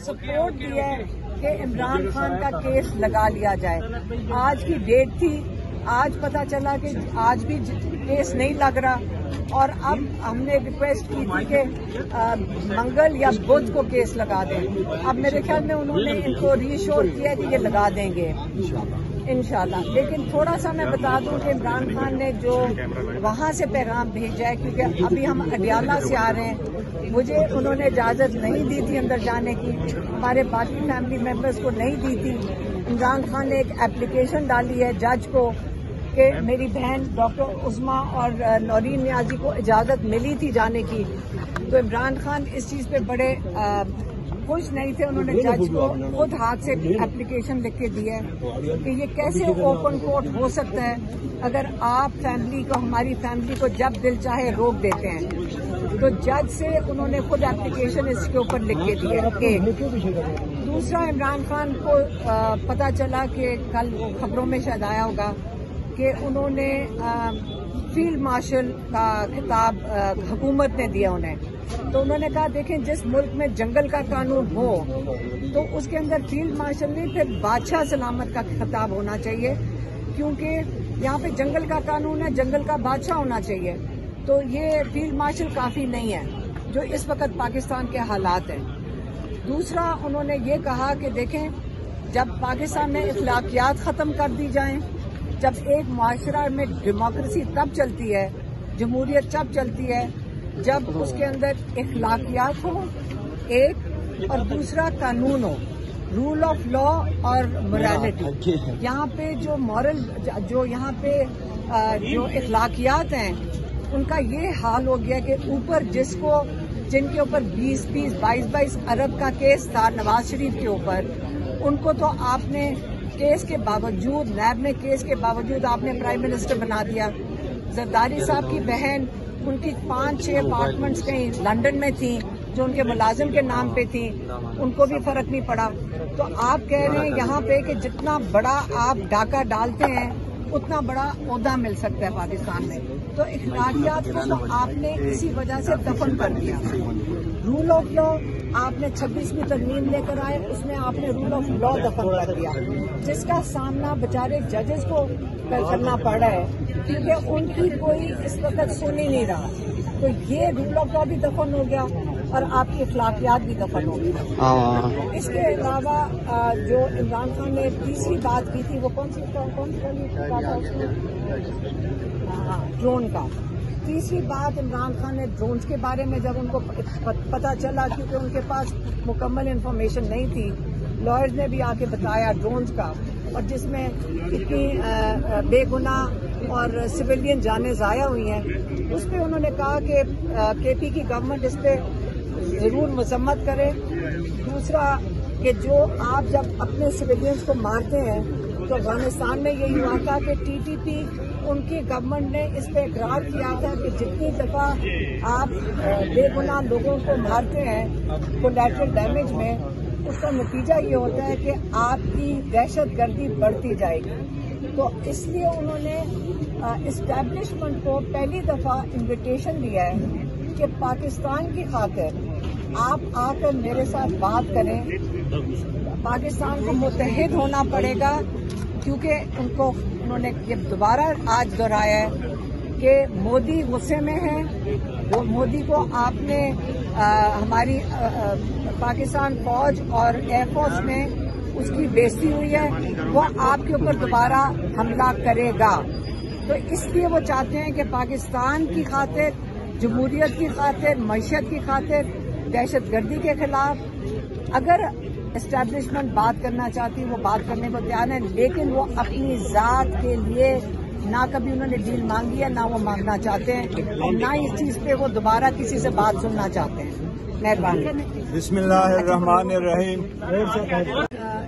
Support دی ہے کہ عمران خان کا کیس لگا لیا جائے. آج کی ڈیٹ تھی, آج پتا چلا کہ آج بھی کیس نہیں لگ رہا, اور اب ہم نے ریکویسٹ کی تھی کہ منگل یا بدھ کو کیس لگا دیں. اب میرے خیال میں انہوں نے ان کو ری ایشور کیا کہ یہ لگا دیں گے انشاءاللہ. لیکن تھوڑا سا میں بتا دوں کہ عمران خان نے جو وہاں سے پیغام بھیجا ہے, کیونکہ ابھی ہم اڈیالہ سے آ رہے ہیں, مجھے انہوں نے اجازت نہیں دی تھی اندر جانے کی, ہمارے باقی فیملی ممبرس کو نہیں دی تھی. عمران خان نے ایک اپلیکیشن ڈالی ہے جج کو کہ میری بہن ڈاکٹر عظما اور نورین نیازی کو اجازت ملی تھی جانے کی. تو عمران خان اس چیز پہ بڑے خوش نہیں تھے. انہوں نے جج کو خود ہاتھ سے اپلیکیشن لکھ کے دی ہے کہ یہ کیسے اوپن کورٹ ہو سکتا ہے اگر آپ فیملی کو, ہماری فیملی کو جب دل چاہے روک دیتے ہیں. تو جج سے انہوں نے خود اپلیکیشن اس کے اوپر لکھ کے دی ہے. دوسرا, عمران خان کو پتا چلا کہ کل خبروں میں شاید آیا ہوگا کہ انہوں نے فیلڈ مارشل کا خطاب حکومت نے دیا انہیں. تو انہوں نے کہا دیکھیں جس ملک میں جنگل کا قانون ہو تو اس کے اندر فیلڈ مارشل نہیں, پھر بادشاہ سلامت کا خطاب ہونا چاہیے, کیونکہ یہاں پہ جنگل کا قانون ہے, جنگل کا بادشاہ ہونا چاہیے. تو یہ فیلڈ مارشل کافی نہیں ہے جو اس وقت پاکستان کے حالات ہیں. دوسرا, انہوں نے یہ کہا کہ دیکھیں جب پاکستان میں اخلاقیات ختم کر دی جائیں, جب ایک معاشرہ میں ڈیموکریسی تب چلتی ہے, جمہوریت تب چلتی ہے جب اس کے اندر اخلاقیات ہو ایک, اور دوسرا قانون ہو, رول آف لا اور موریلٹی. یہاں پہ جو جو یہاں پہ جو اخلاقیات ہیں ان کا یہ حال ہو گیا کہ اوپر جن کے اوپر 22 ارب کا کیس تھا نواز شریف کے اوپر, ان کو تو آپ نے کیس کے باوجود, نیب نے کیس کے باوجود آپ نے پرائم منسٹر بنا دیا. زرداری صاحب کی بہن, ان کی 5-6 اپارٹمنٹس کہیں لندن میں تھیں جو ان کے ملازم کے نام پہ تھیں, ان کو بھی فرق نہیں پڑا. تو آپ کہہ رہے ہیں یہاں پہ کہ جتنا بڑا آپ ڈاکہ ڈالتے ہیں اتنا بڑا عہدہ مل سکتا ہے پاکستان میں. تو اخلاقیات کو تو آپ نے اسی وجہ سے دفن کر دیا. رول آف لا آپ نے 26ویں ترمیم لے کر آئے, اس میں آپ نے رول آف لا دفن کر دیا, جس کا سامنا بیچارے ججز کو کرنا پڑ رہا ہے کیونکہ ان کی کوئی اس وقت سن ہی نہیں رہا. تو یہ رول آف لا بھی دفن ہو گیا اور آپ کی اخلاقیات بھی دفن ہو گئی. اس کے علاوہ جو عمران خان نے تیسری بات کی تھی وہ کون سی ڈرون کا. تیسری بات عمران خان نے ڈرونز کے بارے میں جب ان کو پتا چلا, کیونکہ ان کے پاس مکمل انفارمیشن نہیں تھی, لائرز نے بھی آ کے بتایا ڈرونز کا, اور جس میں اتنی بے گناہ اور سویلین جانیں ضائع ہوئی ہیں, اس پہ انہوں نے کہا کہ کے پی کی گورنمنٹ اس پہ ضرور مذمت کرے. دوسرا کہ جو آپ جب اپنے سویلینز کو مارتے ہیں تو افغانستان میں یہی ہوا تھا کہ ٹی ٹی پی ان کی گورنمنٹ نے اس پہ اقرار کیا تھا کہ جتنی دفعہ آپ بے گناہ لوگوں کو مارتے ہیں کولیٹرل ڈیمیج میں, اس کا نتیجہ یہ ہوتا ہے کہ آپ کی دہشت گردی بڑھتی جائے گی. تو اس لیے انہوں نے اسٹیبلشمنٹ کو پہلی دفعہ انویٹیشن دیا ہے کہ پاکستان کی خاطر آپ آ کر میرے ساتھ بات کریں. پاکستان کو متحد ہونا پڑے گا, کیونکہ انہوں نے یہ دوبارہ آج دہرایا ہے کہ مودی غصے میں ہیں. وہ مودی کو آپ نے ہماری پاکستان فوج اور ایئر فورس میں اس کی بےزتی ہوئی ہے, وہ آپ کے اوپر دوبارہ حملہ کرے گا. تو اس لیے وہ چاہتے ہیں کہ پاکستان کی خاطر, جمہوریت کی خاطر, معیشت کی خاطر, دہشت گردی کے خلاف اگر اسٹیبلشمنٹ بات کرنا چاہتی وہ بات کرنے کو تیار ہے, لیکن وہ اپنی ذات کے لیے نہ کبھی انہوں نے ڈیل مانگی ہے, نہ وہ مانگنا چاہتے ہیں, اور نہ اس چیز پہ وہ دوبارہ کسی سے بات سننا چاہتے ہیں. مہربانی. بسم اللہ الرحمن الرحیم.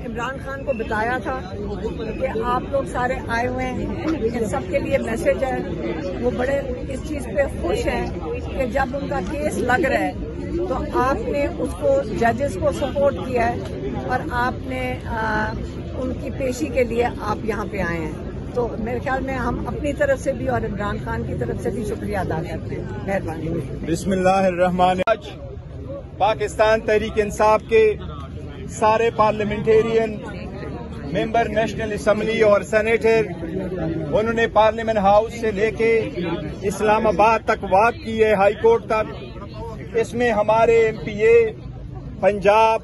عمران خان کو بتایا تھا کہ آپ لوگ سارے آئے ہوئے ہیں, ان سب کے لیے میسج ہے. وہ بڑے اس چیز پہ خوش ہیں کہ جب ان کا کیس لگ رہا ہے تو آپ نے اس کو ججز کو سپورٹ کیا ہے اور آپ نے ان کی پیشی کے لیے آپ یہاں پہ آئے ہیں. تو میرے خیال میں ہم اپنی طرف سے بھی اور عمران خان کی طرف سے بھی شکریہ ادا کرتے ہیں. مہربانی. بسم اللہ الرحمن. آج پاکستان تحریک انصاف کے سارے پارلیمنٹیرین ممبر نیشنل اسمبلی اور سینیٹر، انہوں نے پارلیمنٹ ہاؤس سے لے کے اسلام آباد تک واک کی ہے، ہائی کورٹ تک۔ اس میں ہمارے ایم پی اے پنجاب،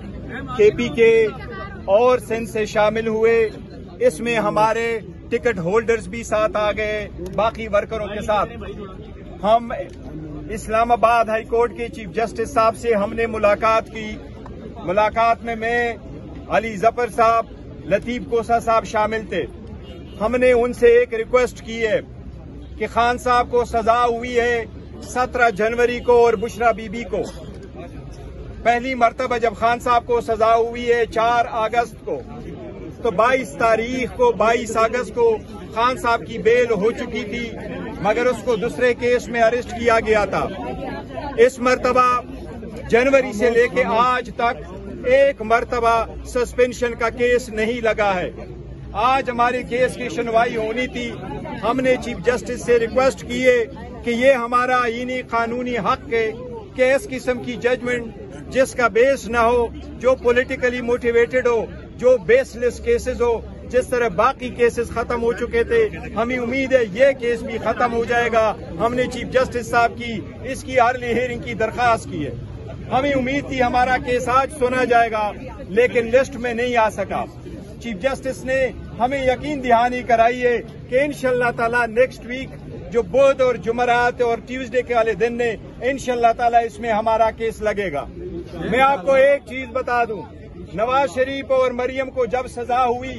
کے پی کے اور سندھ سے شامل ہوئے۔ اس میں ہمارے ٹکٹ ہولڈرز بھی ساتھ آ گئے باقی ورکروں کے ساتھ۔ ہم اسلام آباد ہائی کورٹ کے چیف جسٹس صاحب سے ہم نے ملاقات کی۔ ملاقات میں علی ظفر صاحب، لطیف کوسا صاحب شامل تھے۔ ہم نے ان سے ایک ریکویسٹ کی ہے کہ خان صاحب کو سزا ہوئی ہے 17 جنوری کو اور بشرا بی بی کو۔ پہلی مرتبہ جب خان صاحب کو سزا ہوئی ہے 4 اگست کو، تو 22 تاریخ کو 22 اگست کو خان صاحب کی بیل ہو چکی تھی، مگر اس کو دوسرے کیس میں اریسٹ کیا گیا تھا۔ اس مرتبہ جنوری سے لے کے آج تک ایک مرتبہ سسپینشن کا کیس نہیں لگا ہے۔ آج ہمارے کیس کی سنوائی ہونی تھی۔ ہم نے چیف جسٹس سے ریکویسٹ کی ہے کہ یہ ہمارا آئینی قانونی حق ہے کہ اس قسم کی ججمنٹ جس کا بیس نہ ہو، جو پولیٹیکلی موٹیویٹڈ ہو، جو بیس لیس کیسز ہو، جس طرح باقی کیسز ختم ہو چکے تھے، ہمیں امید ہے یہ کیس بھی ختم ہو جائے گا۔ ہم نے چیف جسٹس صاحب کی اس کی ارلی ہیئرنگ کی درخواست کی ہے۔ ہمیں امید تھی ہمارا کیس آج سنا جائے گا، لیکن لسٹ میں نہیں آ سکا۔ چیف جسٹس نے ہمیں یقین دہانی کرائی ہے کہ انشاءاللہ تعالی نیکسٹ ویک، جو بدھ اور جمعرات اور ٹیوزڈے کے والے دن نے، انشاءاللہ تعالی اس میں ہمارا کیس لگے گا۔ میں آپ کو ایک چیز بتا دوں، نواز شریف اور مریم کو جب سزا ہوئی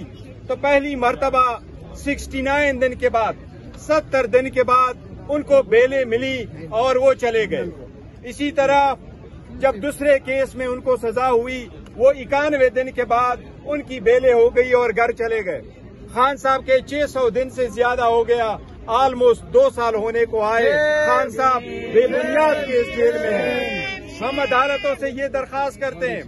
تو پہلی مرتبہ 69 دن کے بعد، 70 دن کے بعد ان کو بیلیں ملی اور وہ چلے گئے۔ اسی طرح جب دوسرے کیس میں ان کو سزا ہوئی، وہ 91 دن کے بعد ان کی بیلیں ہو گئی اور گھر چلے گئے۔ خان صاحب کے 600 دن سے زیادہ ہو گیا، آلموسٹ 2 سال ہونے کو آئے، خان صاحب بے بنیاد کیس جیل میں ہیں۔ ہم عدالتوں سے یہ درخواست کرتے ہیں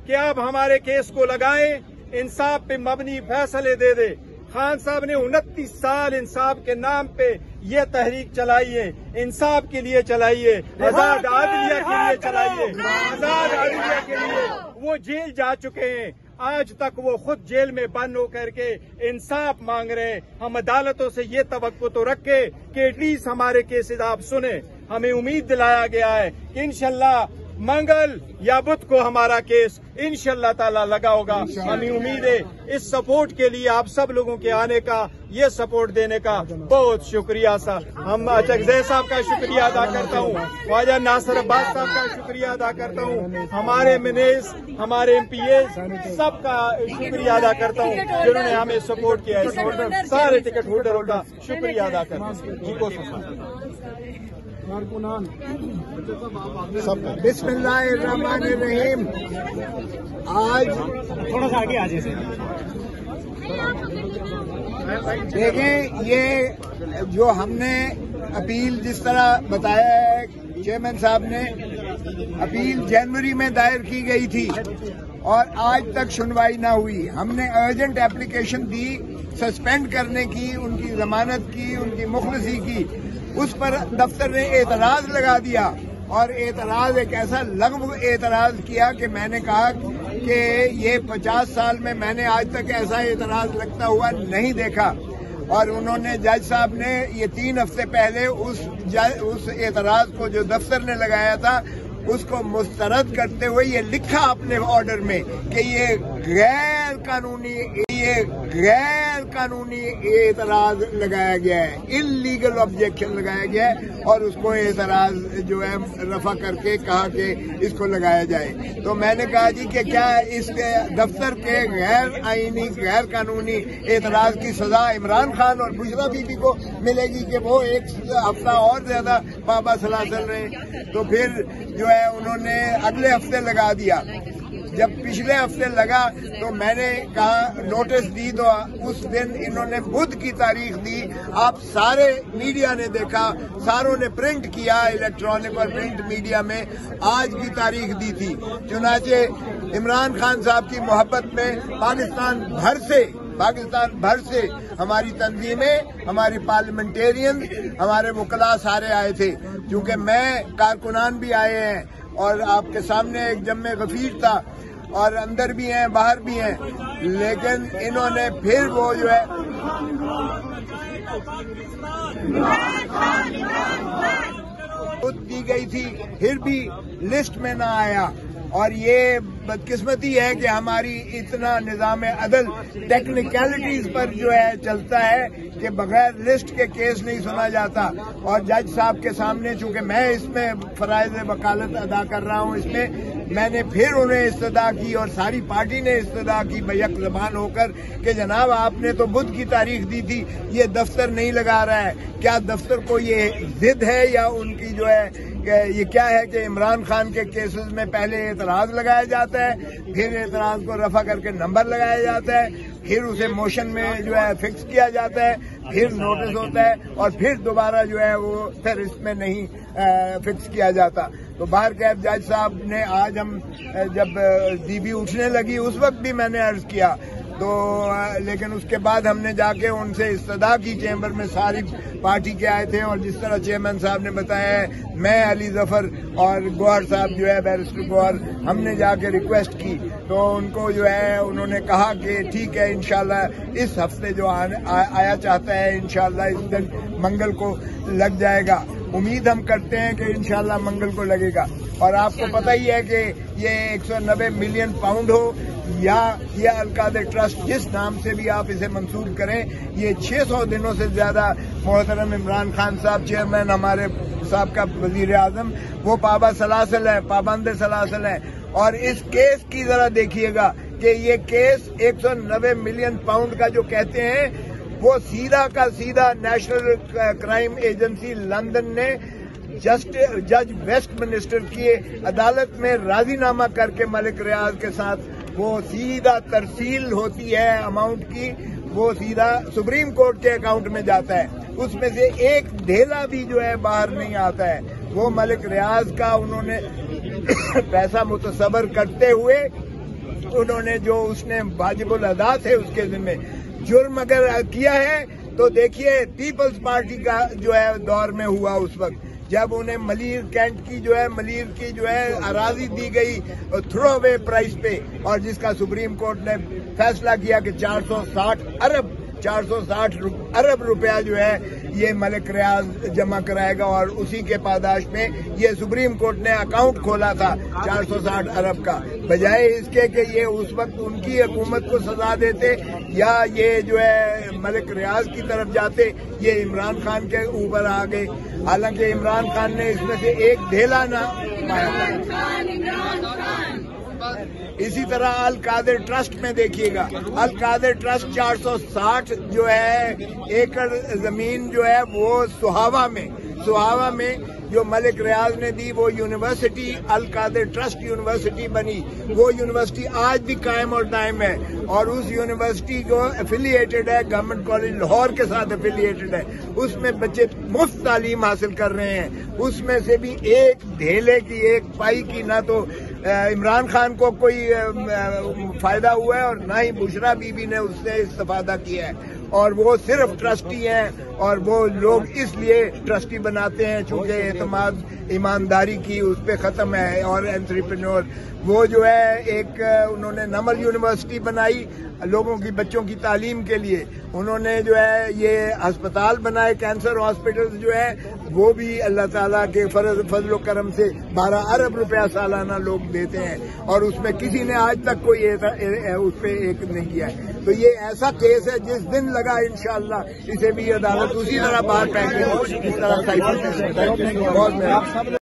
کہ آپ ہمارے کیس کو لگائیں، انصاف پہ مبنی فیصلے دے دے۔ خان صاحب نے 29 سال انصاف کے نام پہ یہ تحریک چلائی ہے، انصاف کے لیے چلائی ہے، آزاد عدلیہ کے لیے چلائی ہے، آزاد عدلیہ کے لیے وہ جیل جا چکے ہیں۔ آج تک وہ خود جیل میں بند ہو کر کے انصاف مانگ رہے ہیں۔ ہم عدالتوں سے یہ توقع تو رکھے کہ ایٹ لیسٹ ہمارے کیسز آپ سنیں۔ ہمیں امید دلایا گیا ہے کہ انشاءاللہ منگل یا بدھ کو ہمارا کیس انشاءاللہ تعالی لگا ہوگا۔ ہمیں امید ہے اس سپورٹ کے لیے آپ سب لوگوں کے آنے کا، یہ سپورٹ دینے کا بہت شکریہ ہم چکزئی صاحب کا شکریہ ادا کرتا ہوں، خواجہ ناصر عباس صاحب کا شکریہ ادا کرتا ہوں، ہمارے منیز، ہمارے ایم پی اے سب کا شکریہ ادا کرتا ہوں جنہوں نے ہمیں سپورٹ کیا ہے۔ سارے ٹکٹ ہولڈروں کا شکریہ ادا کرتا ہوں۔ بسم اللہ الرحمن الرحیم۔ آج تھوڑا سا آگے آ جائے۔ دیکھیں، یہ جو ہم نے اپیل جس طرح بتایا ہے چیئرمین صاحب نے، اپیل جنوری میں دائر کی گئی تھی اور آج تک سنوائی نہ ہوئی۔ ہم نے ارجنٹ اپلیکیشن دی سسپینڈ کرنے کی، ان کی ضمانت کی، ان کی مخلصی کی۔ اس پر دفتر نے اعتراض لگا دیا، اور اعتراض ایک ایسا لغو اعتراض کیا کہ میں نے کہا کہ یہ 50 سال میں میں نے آج تک ایسا اعتراض لگتا ہوا نہیں دیکھا۔ اور انہوں نے، جج صاحب نے یہ 3 ہفتے پہلے اس اعتراض کو جو دفتر نے لگایا تھا اس کو مسترد کرتے ہوئے یہ لکھا اپنے آرڈر میں کہ یہ غیر قانونی اعتراض لگایا گیا ہے، انلیگل آبجیکشن لگایا گیا ہے، اور اس کو اعتراض جو ہے رفع کر کے کہا کہ اس کو لگایا جائے۔ تو میں نے کہا جی کہ کیا اس دفتر کے غیر آئینی غیر قانونی اعتراض کی سزا عمران خان اور بشرا بی بی کو ملے گی کہ وہ 1 ہفتہ اور زیادہ بابا سلاسل رہے؟ تو پھر جو ہے انہوں نے اگلے ہفتے لگا دیا۔ جب پچھلے ہفتے لگا تو میں نے کہا نوٹس دی، تو اس دن انہوں نے بدھ کی تاریخ دی۔ آپ سارے میڈیا نے دیکھا، ساروں نے پرنٹ کیا، الیکٹرانک اور پرنٹ میڈیا میں آج کی تاریخ دی تھی۔ چنانچہ عمران خان صاحب کی محبت میں پاکستان بھر سے ہماری تنظیمیں، ہماری پارلیمنٹیرین، ہمارے وکلاء سارے آئے تھے۔ چونکہ میں کارکنان بھی آئے ہیں اور آپ کے سامنے ایک جمع غفیر تھا، اور اندر بھی ہیں باہر بھی ہیں، لیکن انہوں نے پھر وہ جو ہے دی گئی تھی پھر بھی لسٹ میں نہ آیا، اور یہ بدقسمتی ہے کہ ہماری اتنا نظام عدل ٹیکنیکلٹیز پر جو ہے چلتا ہے کہ بغیر لسٹ کے کیس نہیں سنا جاتا، اور جج صاحب کے سامنے چونکہ میں اس میں فرائض وکالت ادا کر رہا ہوں، اس میں نے پھر انہیں استدعا کی اور ساری پارٹی نے استدعا کی بیک زبان ہو کر کہ جناب آپ نے تو بدھ کی تاریخ دی تھی، یہ دفتر نہیں لگا رہا ہے، کیا دفتر کو یہ ضد ہے یا ان کی جو ہے یہ کیا ہے کہ عمران خان کے کیسز میں پہلے اعتراض لگایا جاتا ہے، پھر اعتراض کو رفع کر کے نمبر لگایا جاتا ہے، پھر اسے موشن میں جو ہے فکس کیا جاتا ہے، پھر نوٹس ہوتا ہے، اور پھر دوبارہ جو ہے وہ پھر اس میں نہیں فکس کیا جاتا۔ تو باہر کیف جج صاحب نے آج ہم جب ڈی بی اٹھنے لگی اس وقت بھی میں نے عرض کیا، تو لیکن اس کے بعد ہم نے جا کے ان سے استدعا کی، چیمبر میں ساری پارٹی کے آئے تھے، اور جس طرح چیئرمین صاحب نے بتایا ہے، میں علی ظفر اور گوہر صاحب جو ہے بیرسٹر گوہر، ہم نے جا کے ریکویسٹ کی، تو ان کو جو ہے انہوں نے کہا کہ ٹھیک ہے انشاءاللہ اس ہفتے جو آیا چاہتا ہے انشاءاللہ اس دن منگل کو لگ جائے گا، امید ہم کرتے ہیں کہ انشاءاللہ منگل کو لگے گا۔ اور آپ کو پتہ ہی ہے کہ یہ 190 ملین پاؤنڈ ہو یا یہ القادر ٹرسٹ جس نام سے بھی آپ اسے منسوخ کریں، یہ 600 دنوں سے زیادہ محترم عمران خان صاحب چیئرمین ہمارے صاحب کا وزیر اعظم، وہ پابند سلاسل ہیں، اور اس کیس کی ذرا دیکھیے گا کہ یہ کیس 190 ملین پاؤنڈ کا جو کہتے ہیں وہ سیدھا کا سیدھا نیشنل کرائم ایجنسی لندن نے جج ویسٹ منسٹر کی عدالت میں راضی نامہ کر کے ملک ریاض کے ساتھ وہ سیدھا ترسیل ہوتی ہے اماؤنٹ کی، وہ سیدھا سپریم کورٹ کے اکاؤنٹ میں جاتا ہے، اس میں سے ایک ڈھیلا بھی جو ہے باہر نہیں آتا ہے، وہ ملک ریاض کا انہوں نے پیسہ متصور کرتے ہوئے انہوں نے جو اس نے واجب الادا تھے اس کے ذمہ جرم اگر کیا ہے تو دیکھیے پیپلز پارٹی کا جو ہے دور میں ہوا اس وقت جب انہیں ملیر کینٹ کی جو ہے اراضی دی گئی تھرو اوے پرائز پہ، اور جس کا سپریم کورٹ نے فیصلہ کیا کہ 460 ارب روپیہ جو ہے یہ ملک ریاض جمع کرائے گا، اور اسی کے پاداش میں یہ سپریم کورٹ نے اکاؤنٹ کھولا تھا 460 ارب کا، بجائے اس کے کہ یہ اس وقت ان کی حکومت کو سزا دیتے یا یہ جو ہے ملک ریاض کی طرف جاتے، یہ عمران خان کے اوپر آ گئے، حالانکہ عمران خان نے اس میں سے ایک ڈھیلا نہ پایا۔ اسی طرح القادر ٹرسٹ میں دیکھیے گا، القادر ٹرسٹ 460 جو ہے ایکڑ زمین جو ہے وہ سہاوا میں جو ملک ریاض نے دی، وہ یونیورسٹی القادر ٹرسٹ یونیورسٹی بنی، وہ یونیورسٹی آج بھی قائم اور دائم ہے، اور اس یونیورسٹی کو افیلیٹڈ ہے گورنمنٹ کالج لاہور کے ساتھ افیلیٹڈ ہے، اس میں بچے مفت تعلیم حاصل کر رہے ہیں، اس میں سے بھی ایک ڈھیلے کی ایک پائی کی نہ تو عمران خان کو کوئی فائدہ ہوا ہے اور نہ ہی بشرا بی بی نے اس سے استفادہ کیا ہے، اور وہ صرف ٹرسٹی ہیں، اور وہ لوگ اس لیے ٹرسٹی بناتے ہیں چونکہ اعتماد ایمانداری کی اس پہ ختم ہے، اور انٹرپرینور وہ جو ہے ایک انہوں نے نمر یونیورسٹی بنائی لوگوں کی بچوں کی تعلیم کے لیے، انہوں نے جو ہے یہ ہسپتال بنائے کینسر ہاسپٹل جو ہے وہ بھی اللہ تعالیٰ کے فضل و کرم سے 12 ارب روپیہ سالانہ لوگ دیتے ہیں، اور اس میں کسی نے آج تک کوئی اس پہ ایک نہیں کیا ہے۔ تو یہ ایسا کیس ہے جس دن لگا انشاءاللہ اسے بھی عدالت اسی طرح باہر پھینکے گی جس طرح بہت